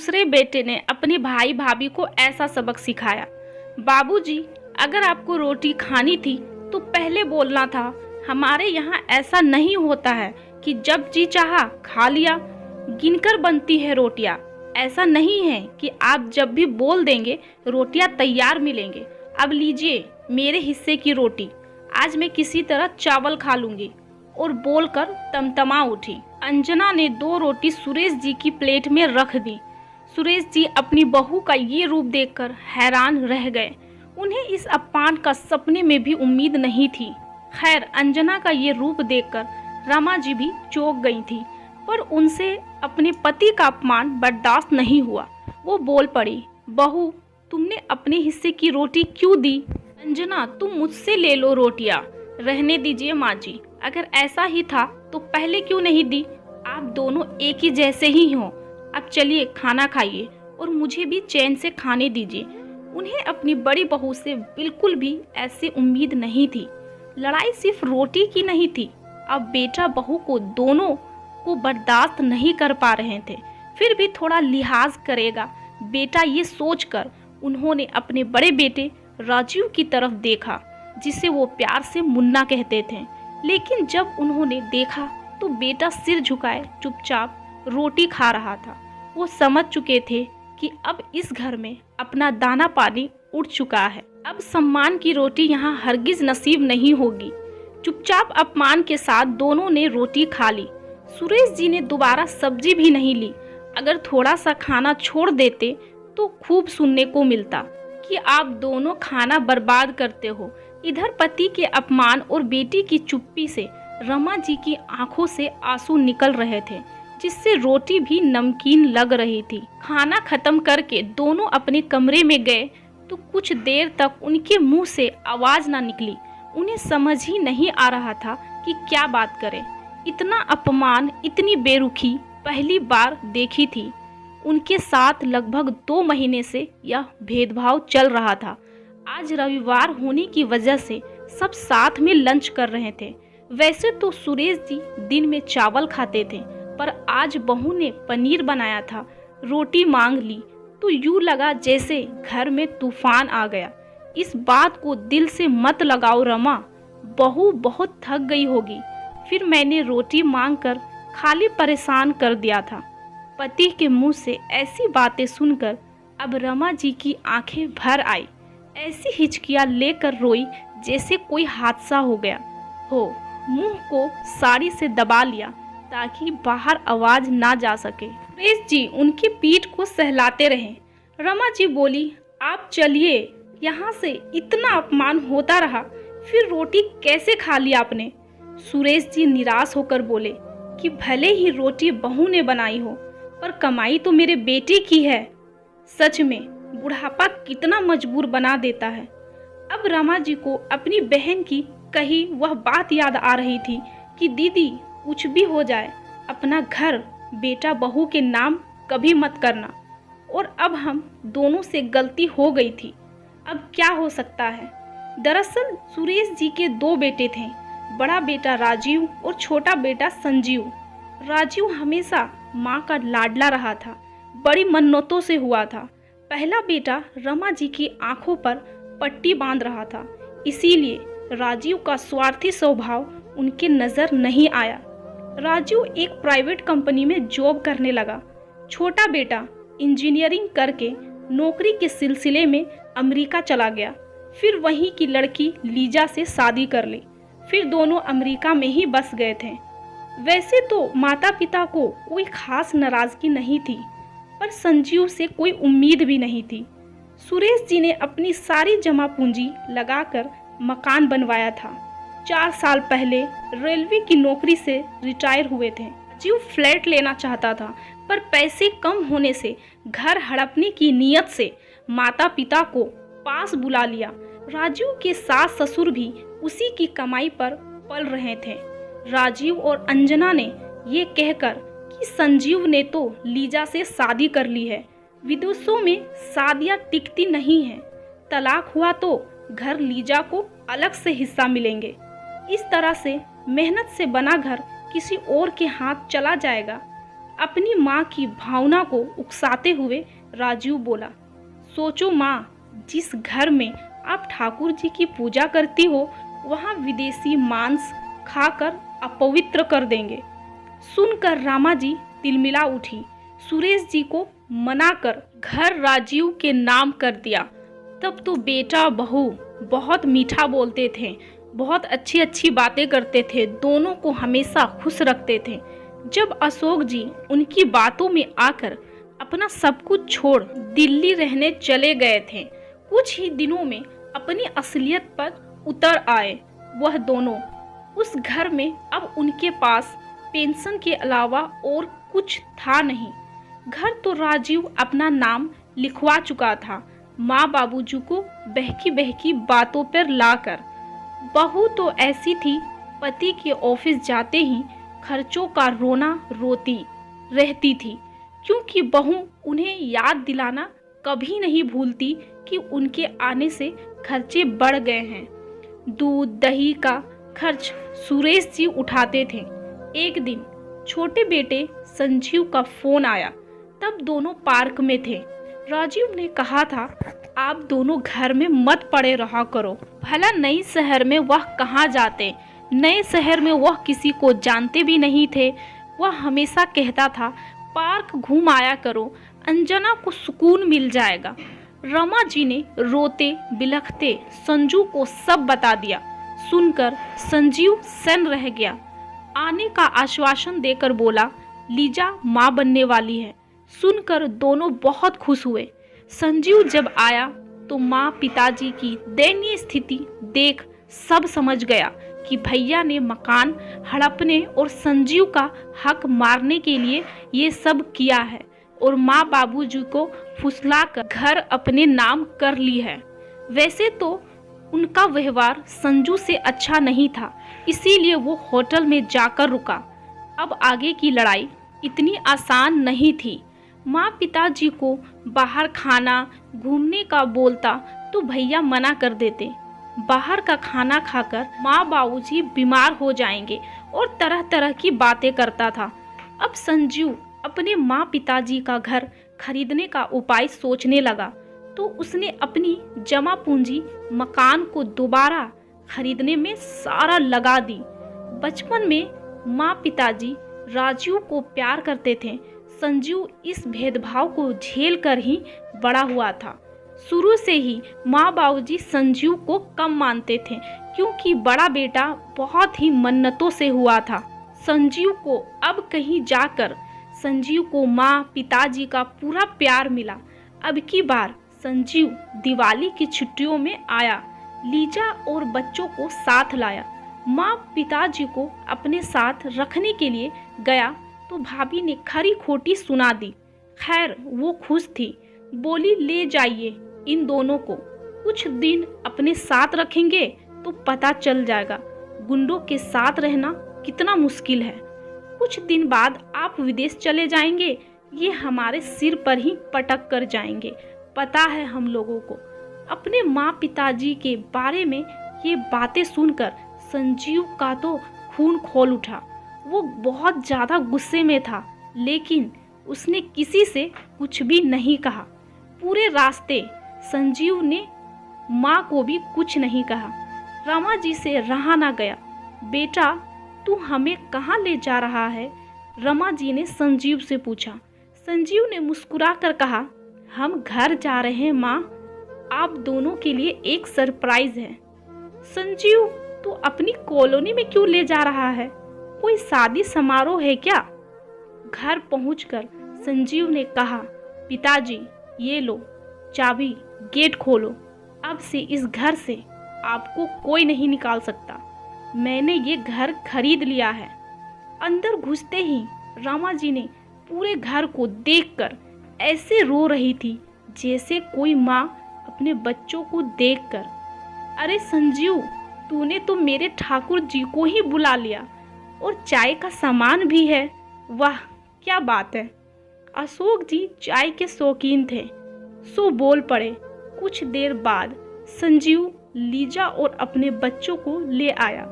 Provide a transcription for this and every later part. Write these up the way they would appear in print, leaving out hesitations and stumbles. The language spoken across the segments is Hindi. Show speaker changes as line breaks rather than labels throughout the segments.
दूसरे बेटे ने अपने भाई भाभी को ऐसा सबक सिखाया। बाबूजी, अगर आपको रोटी खानी थी तो पहले बोलना था। हमारे यहाँ ऐसा नहीं होता है कि जब जी चाहा खा लिया। गिनकर बनती है रोटियाँ। ऐसा नहीं है कि आप जब भी बोल देंगे रोटियाँ तैयार मिलेंगे। अब लीजिए मेरे हिस्से की रोटी, आज मैं किसी तरह चावल खा लूंगी। और बोलकर तमतमा उठी। अंजना ने 2 रोटी सुरेश जी की प्लेट में रख दी। सुरेश जी अपनी बहू का ये रूप देखकर हैरान रह गए। उन्हें इस अपमान का सपने में भी उम्मीद नहीं थी। खैर, अंजना का ये रूप देखकर रमा जी भी चौंक गई थी, पर उनसे अपने पति का अपमान बर्दाश्त नहीं हुआ। वो बोल पड़ी, बहू, तुमने अपने हिस्से की रोटी क्यों दी? अंजना, तुम मुझसे ले लो रोटियाँ। रहने दीजिए माँ जी, अगर ऐसा ही था तो पहले क्यों नहीं दी? आप दोनों एक ही जैसे ही हो। अब चलिए खाना खाइए और मुझे भी चैन से खाने दीजिए। उन्हें अपनी बड़ी बहू से बिल्कुल भी ऐसी उम्मीद नहीं थी। लड़ाई सिर्फ रोटी की नहीं थी, अब बेटा बहू को दोनों को बर्दाश्त नहीं कर पा रहे थे। फिर भी थोड़ा लिहाज करेगा बेटा, ये सोचकर उन्होंने अपने बड़े बेटे राजीव की तरफ देखा, जिसे वो प्यार से मुन्ना कहते थे। लेकिन जब उन्होंने देखा तो बेटा सिर झुकाए चुपचाप रोटी खा रहा था। वो समझ चुके थे कि अब इस घर में अपना दाना पानी उड़ चुका है। अब सम्मान की रोटी यहाँ हरगिज नसीब नहीं होगी। चुपचाप अपमान के साथ दोनों ने रोटी खा ली। सुरेश जी ने दोबारा सब्जी भी नहीं ली। अगर थोड़ा सा खाना छोड़ देते तो खूब सुनने को मिलता कि आप दोनों खाना बर्बाद करते हो। इधर पति के अपमान और बेटी की चुप्पी से रमा जी की आंखों से आंसू निकल रहे थे, जिससे रोटी भी नमकीन लग रही थी। खाना खत्म करके दोनों अपने कमरे में गए तो कुछ देर तक उनके मुंह से आवाज ना निकली। उन्हें समझ ही नहीं आ रहा था कि क्या बात करें। इतना अपमान, इतनी बेरुखी पहली बार देखी थी। उनके साथ लगभग 2 महीने से यह भेदभाव चल रहा था। आज रविवार होने की वजह से सब साथ में लंच कर रहे थे। वैसे तो सुरेश जी दिन में चावल खाते थे, पर आज बहू ने पनीर बनाया था। रोटी मांग ली तो यूं लगा जैसे घर में तूफान आ गया। इस बात को दिल से मत लगाओ रमा, बहू बहुत थक गई होगी। फिर मैंने रोटी मांगकर खाली परेशान कर दिया था। पति के मुंह से ऐसी बातें सुनकर अब रमा जी की आंखें भर आई। ऐसी हिचकियां लेकर रोई जैसे कोई हादसा हो गया हो। मुंह को साड़ी से दबा लिया ताकि बाहर आवाज ना जा सके। सुरेश जी उनकी पीठ को सहलाते रहे। रमा जी बोली, आप चलिए, यहाँ से इतना अपमान होता रहा, फिर रोटी कैसे खा ली आपने? सुरेश जी निराश होकर बोले कि भले ही रोटी बहू ने बनाई हो, पर कमाई तो मेरे बेटे की है। सच में बुढ़ापा कितना मजबूर बना देता है। अब रमा जी को अपनी बहन की कही वह बात याद आ रही थी कि दीदी, कुछ भी हो जाए अपना घर बेटा बहू के नाम कभी मत करना। और अब हम दोनों से गलती हो गई थी, अब क्या हो सकता है। दरअसल सुरेश जी के 2 बेटे थे, बड़ा बेटा राजीव और छोटा बेटा संजीव। राजीव हमेशा माँ का लाडला रहा था, बड़ी मन्नतों से हुआ था। पहला बेटा रमा जी की आंखों पर पट्टी बांध रहा था, इसीलिए राजीव का स्वार्थी स्वभाव उनके नजर नहीं आया। राजीव एक प्राइवेट कंपनी में जॉब करने लगा। छोटा बेटा इंजीनियरिंग करके नौकरी के सिलसिले में अमेरिका चला गया। फिर वहीं की लड़की लीजा से शादी कर ली। फिर दोनों अमेरिका में ही बस गए थे। वैसे तो माता पिता को कोई खास नाराजगी नहीं थी, पर संजीव से कोई उम्मीद भी नहीं थी। सुरेश जी ने अपनी सारी जमा पूंजी लगाकर मकान बनवाया था। 4 साल पहले रेलवे की नौकरी से रिटायर हुए थे। राजीव फ्लैट लेना चाहता था, पर पैसे कम होने से घर हड़पने की नीयत से माता पिता को पास बुला लिया। राजीव के सास ससुर भी उसी की कमाई पर पल रहे थे। राजीव और अंजना ने ये कहकर कि संजीव ने तो लीजा से शादी कर ली है, विदेशों में शादियां टिकती नहीं हैं, तलाक हुआ तो घर लीजा को अलग से हिस्सा मिलेंगे। इस तरह से मेहनत से बना घर किसी और के हाथ चला जाएगा। अपनी माँ की भावना को उकसाते हुए राजीव बोला, सोचो माँ, जिस घर में आप ठाकुर जी की पूजा करती हो वहाँ विदेशी मांस खाकर अपवित्र कर देंगे। सुनकर रामा जी तिलमिला उठी। सुरेश जी को मनाकर घर राजीव के नाम कर दिया। तब तो बेटा बहू बहुत मीठा बोलते थे, बहुत अच्छी अच्छी बातें करते थे, दोनों को हमेशा खुश रखते थे। जब अशोक जी उनकी बातों में आकर अपना सब कुछ छोड़ दिल्ली रहने चले गए थे, कुछ ही दिनों में अपनी असलियत पर उतर आए। वह दोनों उस घर में अब उनके पास पेंशन के अलावा और कुछ था नहीं। घर तो राजीव अपना नाम लिखवा चुका था, माँ बाबूजी को बहकी बहकी बातों पर लाकर। बहू तो ऐसी थी, पति के ऑफिस जाते ही खर्चों का रोना रोती रहती थी, क्योंकि बहू उन्हें याद दिलाना कभी नहीं भूलती कि उनके आने से खर्चे बढ़ गए हैं। दूध दही का खर्च सुरेश जी उठाते थे। एक दिन छोटे बेटे संजीव का फोन आया, तब दोनों पार्क में थे। राजीव ने कहा था, आप दोनों घर में मत पड़े रहा करो, भला नई शहर में वह कहाँ जाते, नए शहर में वह किसी को जानते भी नहीं थे। वह हमेशा कहता था, पार्क घूम आया करो, अंजना को सुकून मिल जाएगा। रमा जी ने रोते बिलखते संजू को सब बता दिया। सुनकर संजीव सन्न रह गया। आने का आश्वासन देकर बोला, लीजा माँ बनने वाली है। सुनकर दोनों बहुत खुश हुए। संजीव जब आया तो माँ पिताजी की दयनीय स्थिति देख सब समझ गया कि भैया ने मकान हड़पने और संजीव का हक मारने के लिए ये सब किया है और माँ बाबूजी को फुसलाकर घर अपने नाम कर ली है। वैसे तो उनका व्यवहार संजू से अच्छा नहीं था, इसीलिए वो होटल में जाकर रुका। अब आगे की लड़ाई इतनी आसान नहीं थी। माँ पिताजी को बाहर खाना घूमने का बोलता तो भैया मना कर देते। बाहर का खाना खाकर माँ बाबूजी बीमार हो जाएंगे और तरह तरह की बातें करता था। अब संजीव अपने माँ पिताजी का घर खरीदने का उपाय सोचने लगा, तो उसने अपनी जमा पूंजी मकान को दोबारा खरीदने में सारा लगा दी। बचपन में माँ पिताजी राजीव को प्यार करते थे। संजीव इस भेदभाव को झेल कर ही बड़ा हुआ था। शुरू से ही माँ बाबूजी संजीव को कम मानते थे, क्योंकि बड़ा बेटा बहुत ही मन्नतों से हुआ था। संजीव को अब कहीं जाकर संजीव को माँ पिताजी का पूरा प्यार मिला। अब की बार संजीव दिवाली की छुट्टियों में आया, लीजा और बच्चों को साथ लाया। माँ पिताजी को अपने साथ रखने के लिए गया तो भाभी ने खरी खोटी सुना दी। खैर वो खुश थी, बोली ले जाइए इन दोनों को, कुछ दिन अपने साथ रखेंगे तो पता चल जाएगा गुंडों के साथ रहना कितना मुश्किल है। कुछ दिन बाद आप विदेश चले जाएंगे, ये हमारे सिर पर ही पटक कर जाएंगे, पता है हम लोगों को। अपने माँ पिताजी के बारे में ये बातें सुनकर संजीव का तो खून खोल उठा। वो बहुत ज़्यादा गुस्से में था, लेकिन उसने किसी से कुछ भी नहीं कहा। पूरे रास्ते संजीव ने माँ को भी कुछ नहीं कहा। रमा जी से रहा ना गया। बेटा तू हमें कहाँ ले जा रहा है? रमा जी ने संजीव से पूछा। संजीव ने मुस्कुरा कर कहा, हम घर जा रहे हैं माँ, आप दोनों के लिए एक सरप्राइज है। संजीव तू अपनी कॉलोनी में क्यों ले जा रहा है? कोई शादी समारोह है क्या? घर पहुंचकर संजीव ने कहा, पिताजी ये लो चाबी, गेट खोलो, अब से इस घर से आपको कोई नहीं निकाल सकता। मैंने ये घर खरीद लिया है। अंदर घुसते ही रामा जी ने पूरे घर को देखकर ऐसे रो रही थी जैसे कोई माँ अपने बच्चों को देखकर। अरे संजीव, तूने तो मेरे ठाकुर जी को ही बुला लिया और चाय का सामान भी है। वाह क्या बात है। अशोक जी चाय के शौकीन थे, सो बोल पड़े। कुछ देर बाद संजीव लीजा और अपने बच्चों को ले आया।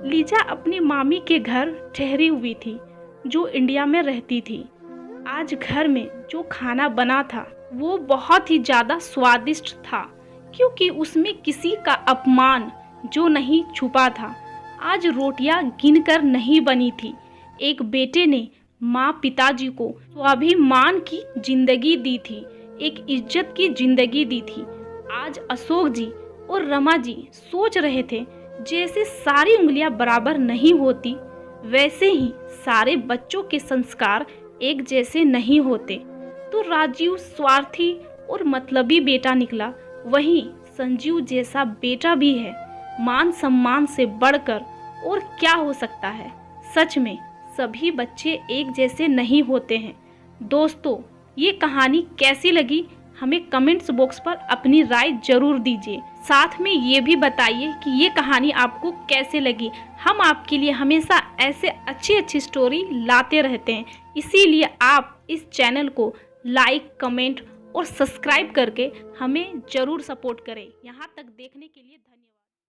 लीजा अपनी मामी के घर ठहरी हुई थी, जो इंडिया में रहती थी। आज घर में जो खाना बना था वो बहुत ही ज़्यादा स्वादिष्ट था, क्योंकि उसमें किसी का अपमान जो नहीं छुपा था। आज रोटियां गिनकर नहीं बनी थी। एक बेटे ने माँ पिताजी को स्वाभिमान की जिंदगी दी थी, एक इज्जत की जिंदगी दी थी। आज अशोक जी और रमा जी सोच रहे थे जैसे सारी उंगलियां बराबर नहीं होती, वैसे ही सारे बच्चों के संस्कार एक जैसे नहीं होते। तो राजीव स्वार्थी और मतलबी बेटा निकला, वहीं संजीव जैसा बेटा भी है। मान सम्मान से बढ़कर और क्या हो सकता है। सच में सभी बच्चे एक जैसे नहीं होते हैं। दोस्तों, ये कहानी कैसी लगी हमें कमेंट्स बॉक्स पर अपनी राय जरूर दीजिए। साथ में ये भी बताइए कि ये कहानी आपको कैसे लगी। हम आपके लिए हमेशा ऐसे अच्छी स्टोरी लाते रहते हैं, इसीलिए आप इस चैनल को लाइक, कमेंट और सब्सक्राइब करके हमें ज़रूर सपोर्ट करें। यहाँ तक देखने के लिए धन्यवाद।